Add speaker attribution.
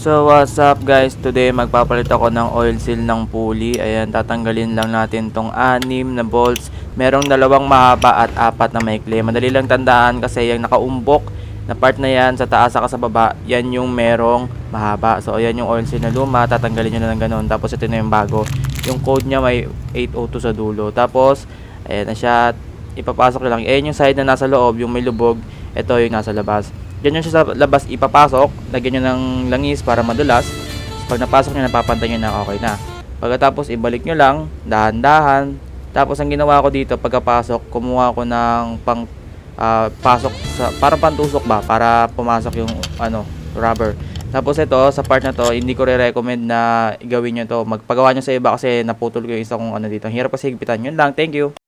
Speaker 1: So what's up guys, today magpapalit ako ng oil seal ng pulley. Ayan, tatanggalin lang natin tong 6 na bolts. Merong 2 mahaba at 4 na maikli. Madali lang tandaan kasi yung nakaumbok na part na yan sa taas saka sa baba, yan yung merong mahaba. So ayan yung oil seal na luma, tatanggalin nyo na ng ganun. Tapos ito na yung bago. Yung code nya may 802 sa dulo. Tapos ayan na siya, ipapasok nyo lang. Ayan yung side na nasa loob, yung may lubog. Ito yung nasa labas. Ganyan siya sa labas ipapasok, lagyan nyo ng langis para madulas. Pag napasok nyo, napapantay nyo na okay na. Pagkatapos ibalik nyo lang, dahan-dahan. Tapos ang ginawa ko dito, pagkapasok, kumuha ko ng pasok sa, para pantusok ba, para pumasok yung rubber. Tapos ito, sa part na to, hindi ko re-recommend na gawin nyo to. Magpagawa nyo sa iba kasi naputol ko yung isa kong dito. Hirap kasi higpitan. Yun lang, thank you.